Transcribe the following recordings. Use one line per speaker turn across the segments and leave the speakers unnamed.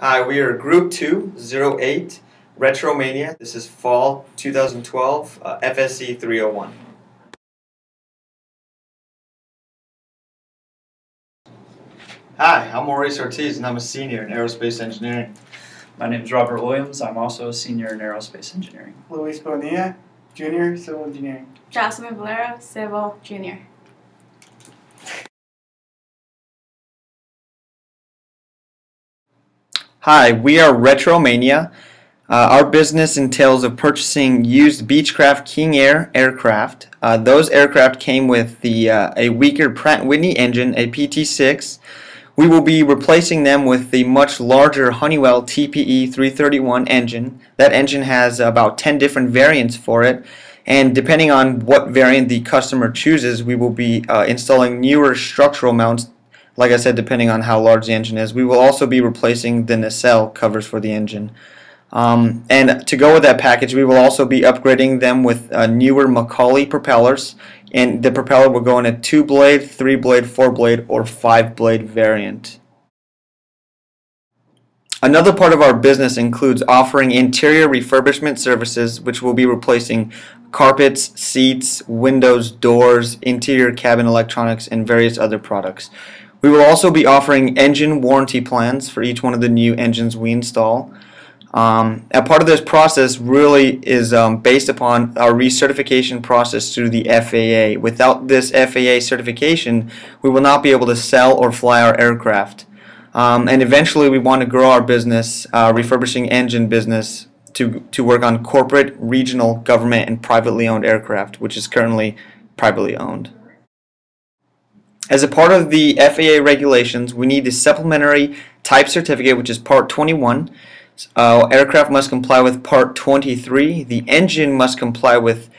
Hi, we are Group 208 Retro Mania. This is Fall 2012, FSE 301. Hi, I'm Maurice Ortiz and I'm a senior in aerospace engineering.
My name is Robert Williams. I'm also a senior in aerospace engineering.
Luis Bonilla, junior, civil engineering.
Jasmine Valero, civil junior.
Hi, we are Retro Mania. Our business entails of purchasing used Beechcraft King Air aircraft. Those aircraft came with a weaker Pratt & Whitney engine, a PT6. We will be replacing them with the much larger Honeywell TPE 331 engine. That engine has about 10 different variants for it, and depending on what variant the customer chooses, we will be installing newer structural mounts. Like I said, depending on how large the engine is. We will also be replacing the nacelle covers for the engine. And to go with that package, we will also be upgrading them with newer Macaulay propellers. And the propeller will go in a 2-blade, 3-blade, 4-blade, or 5-blade variant. Another part of our business includes offering interior refurbishment services, which will be replacing carpets, seats, windows, doors, interior cabin electronics, and various other products. We will also be offering engine warranty plans for each one of the new engines we install. A part of this process really is based upon our recertification process through the FAA. Without this FAA certification, we will not be able to sell or fly our aircraft. And eventually we want to grow our business, refurbishing engine business, to work on corporate, regional, government, and privately owned aircraft, which is currently privately owned. As a part of the FAA regulations, we need the supplementary type certificate, which is Part 21. Aircraft must comply with Part 23. The engine must comply with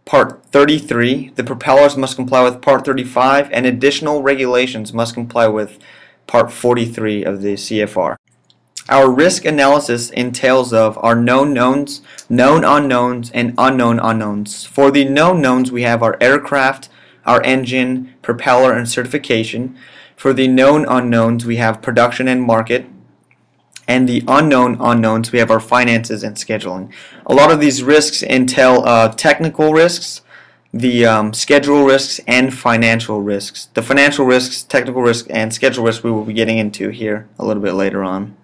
Part 33. The propellers must comply with Part 35, and additional regulations must comply with Part 43 of the CFR. Our risk analysis entails of our known knowns, known unknowns, and unknown unknowns. For the known knowns, we have our aircraft, our engine, propeller, and certification. For the known unknowns, we have production and market. And the unknown unknowns, we have our finances and scheduling. A lot of these risks entail technical risks, the schedule risks, and financial risks. The financial risks, technical risks, and schedule risks we will be getting into here a little bit later on.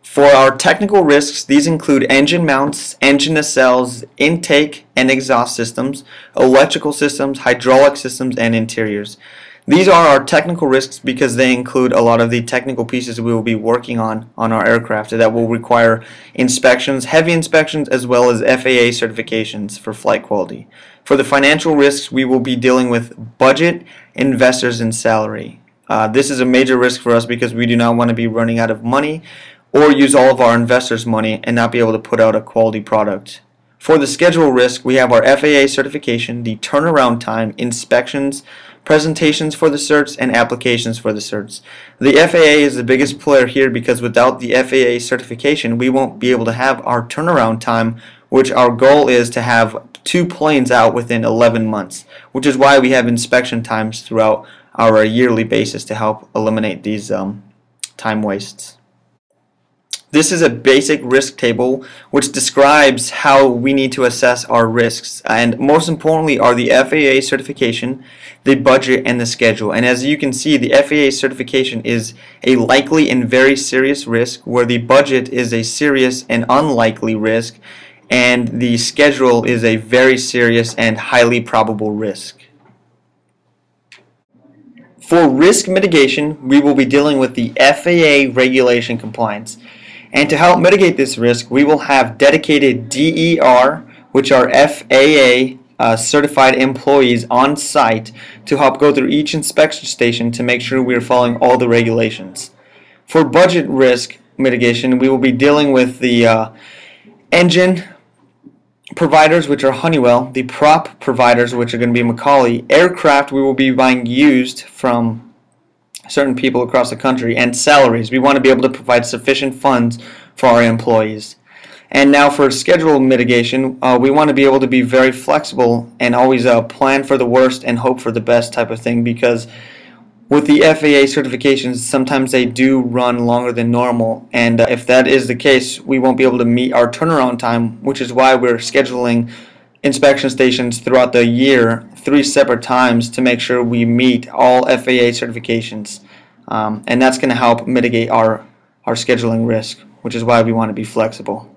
For our technical risks, these include engine mounts, engine nacelles, intake and exhaust systems, electrical systems, hydraulic systems, and interiors. These are our technical risks because they include a lot of the technical pieces we will be working on our aircraft that will require inspections, heavy inspections, as well as FAA certifications for flight quality. For the financial risks, we will be dealing with budget, investors, and salary. This is a major risk for us because we do not want to be running out of money or use all of our investors' money and not be able to put out a quality product. For the schedule risk, we have our FAA certification, the turnaround time, inspections, presentations for the certs, and applications for the certs. The FAA is the biggest player here because without the FAA certification, we won't be able to have our turnaround time, which our goal is to have 2 planes out within 11 months, which is why we have inspection times throughout our yearly basis to help eliminate these time wastes. This is a basic risk table which describes how we need to assess our risks, and most importantly are the FAA certification, the budget, and the schedule. And as you can see, the FAA certification is a likely and very serious risk, where the budget is a serious and unlikely risk, and the schedule is a very serious and highly probable risk. For risk mitigation, we will be dealing with the FAA regulation compliance. And to help mitigate this risk, we will have dedicated DER, which are FAA certified employees on site to help go through each inspection station to make sure we are following all the regulations. For budget risk mitigation, we will be dealing with the engine providers, which are Honeywell, the prop providers, which are going to be Macaulay, aircraft we will be buying used from certain people across the country, and salaries. We want to be able to provide sufficient funds for our employees. And now for schedule mitigation, we want to be able to be very flexible and always plan for the worst and hope for the best type of thing, because with the FAA certifications, sometimes they do run longer than normal, and if that is the case, we won't be able to meet our turnaround time, which is why we're scheduling inspection stations throughout the year 3 separate times to make sure we meet all FAA certifications. And that's going to help mitigate our scheduling risk, which is why we want to be flexible.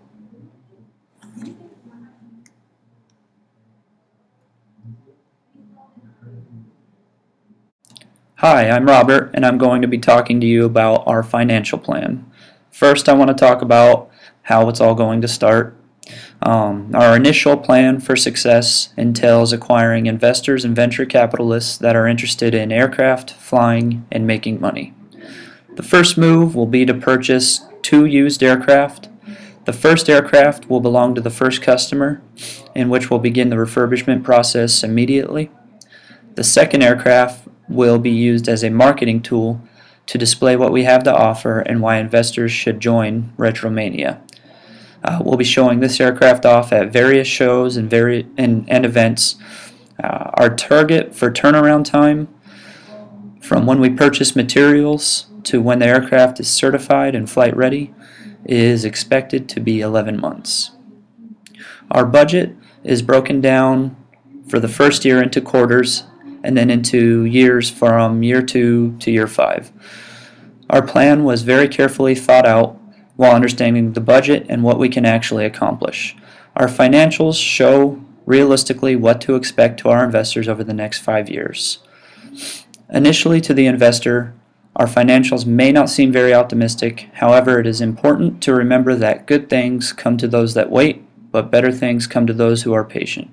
Hi, I'm Robert, and I'm going to be talking to you about our financial plan. First, I want to talk about how it's all going to start. Our initial plan for success entails acquiring investors and venture capitalists that are interested in aircraft, flying, and making money. The first move will be to purchase 2 used aircraft. The first aircraft will belong to the first customer, in which we'll begin the refurbishment process immediately. The second aircraft will be used as a marketing tool to display what we have to offer and why investors should join Mania. We'll be showing this aircraft off at various shows and events. Our target for turnaround time from when we purchase materials to when the aircraft is certified and flight ready is expected to be 11 months. Our budget is broken down for the first year into quarters and then into years from year 2 to year 5. Our plan was very carefully thought out while understanding the budget and what we can actually accomplish. Our financials show realistically what to expect to our investors over the next 5 years. Initially, to the investor, our financials may not seem very optimistic. However, it is important to remember that good things come to those that wait, but better things come to those who are patient.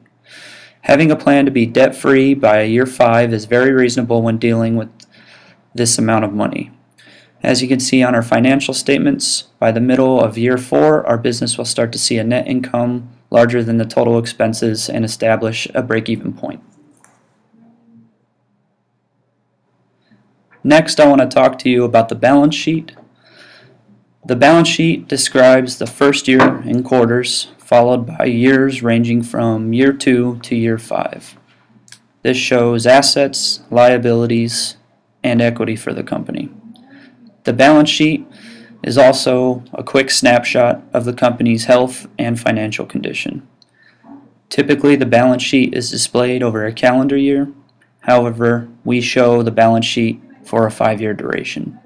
Having a plan to be debt-free by year 5 is very reasonable when dealing with this amount of money. As you can see on our financial statements, by the middle of year 4, our business will start to see a net income larger than the total expenses and establish a break-even point. Next, I want to talk to you about the balance sheet. The balance sheet describes the first year in quarters, followed by years ranging from year 2 to year 5. This shows assets, liabilities, and equity for the company. The balance sheet is also a quick snapshot of the company's health and financial condition. Typically, the balance sheet is displayed over a calendar year. However, we show the balance sheet for a 5-year duration.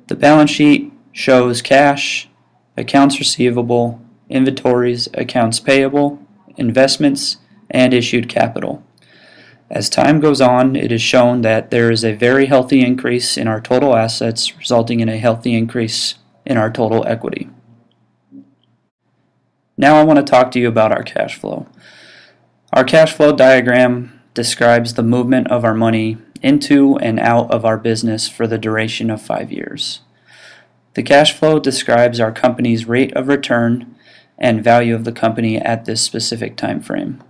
The balance sheet shows cash, accounts receivable, inventories, accounts payable, investments, and issued capital. As time goes on, it is shown that there is a very healthy increase in our total assets, resulting in a healthy increase in our total equity. Now I want to talk to you about our cash flow. Our cash flow diagram describes the movement of our money into and out of our business for the duration of 5 years. The cash flow describes our company's rate of return and value of the company at this specific time frame.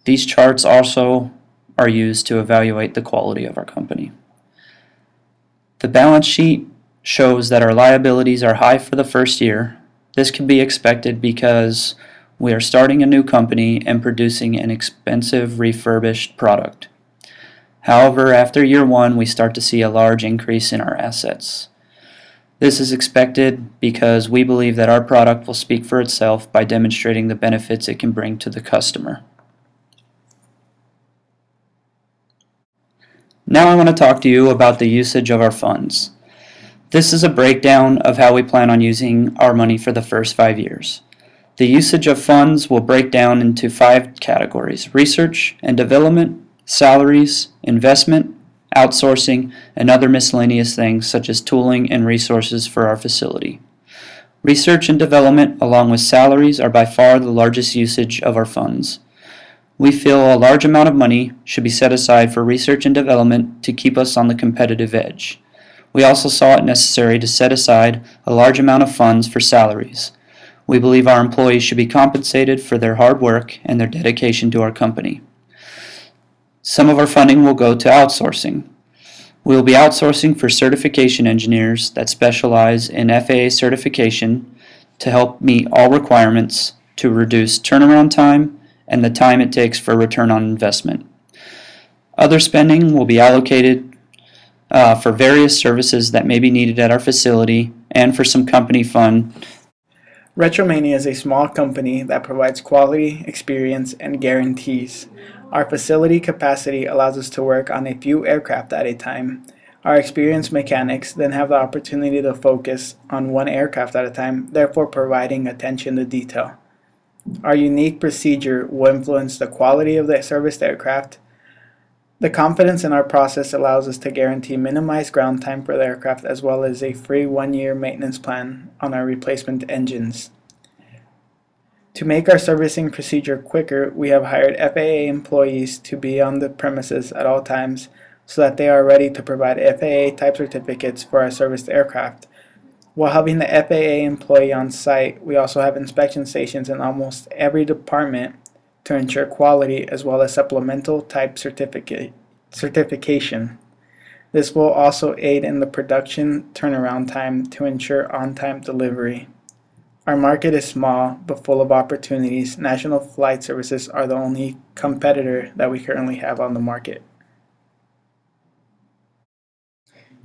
These charts also are used to evaluate the quality of our company. The balance sheet shows that our liabilities are high for the first year. This can be expected because we are starting a new company and producing an expensive refurbished product. However, after year 1, we start to see a large increase in our assets. This is expected because we believe that our product will speak for itself by demonstrating the benefits it can bring to the customer. Now I want to talk to you about the usage of our funds. This is a breakdown of how we plan on using our money for the first 5 years. The usage of funds will break down into 5 categories: research and development, salaries, investment, outsourcing, and other miscellaneous things such as tooling and resources for our facility. Research and development, along with salaries, are by far the largest usage of our funds. We feel a large amount of money should be set aside for research and development to keep us on the competitive edge. We also saw it necessary to set aside a large amount of funds for salaries. We believe our employees should be compensated for their hard work and their dedication to our company. Some of our funding will go to outsourcing. We will be outsourcing for certification engineers that specialize in FAA certification to help meet all requirements to reduce turnaround time and the time it takes for return on investment. Other spending will be allocated for various services that may be needed at our facility and for some company fund.
Retromania is a small company that provides quality, experience, and guarantees. Our facility capacity allows us to work on a few aircraft at a time. Our experienced mechanics then have the opportunity to focus on one aircraft at a time, therefore providing attention to detail. Our unique procedure will influence the quality of the serviced aircraft. The confidence in our process allows us to guarantee minimized ground time for the aircraft as well as a free 1-year maintenance plan on our replacement engines. To make our servicing procedure quicker, we have hired FAA employees to be on the premises at all times so that they are ready to provide FAA type certificates for our serviced aircraft. While having the FAA employee on site, we also have inspection stations in almost every department to ensure quality as well as supplemental type certification. This will also aid in the production turnaround time to ensure on-time delivery. Our market is small but full of opportunities. National Flight Services are the only competitor that we currently have on the market.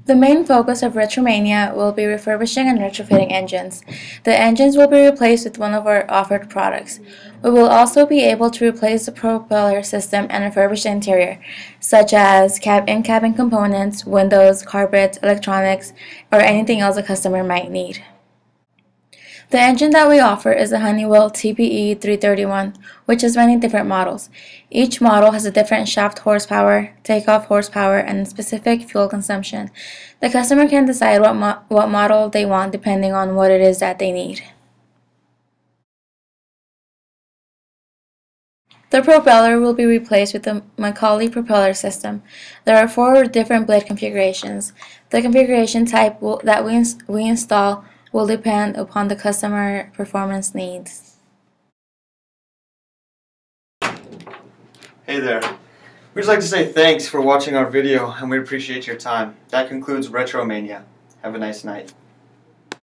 The main focus of Retromania will be refurbishing and retrofitting engines. The engines will be replaced with one of our offered products. We will also be able to replace the propeller system and refurbish the interior, such as in-cabin components, windows, carpets, electronics, or anything else a customer might need. The engine that we offer is the Honeywell TPE 331, which has many different models. Each model has a different shaft horsepower, takeoff horsepower, and specific fuel consumption. The customer can decide what model they want depending on what it is that they need. The propeller will be replaced with the Macaulay propeller system. There are 4 different blade configurations. The configuration type that we install will depend upon the customer performance needs.
Hey there. We'd just like to say thanks for watching our video and we appreciate your time. That concludes Retromania. Have a nice night.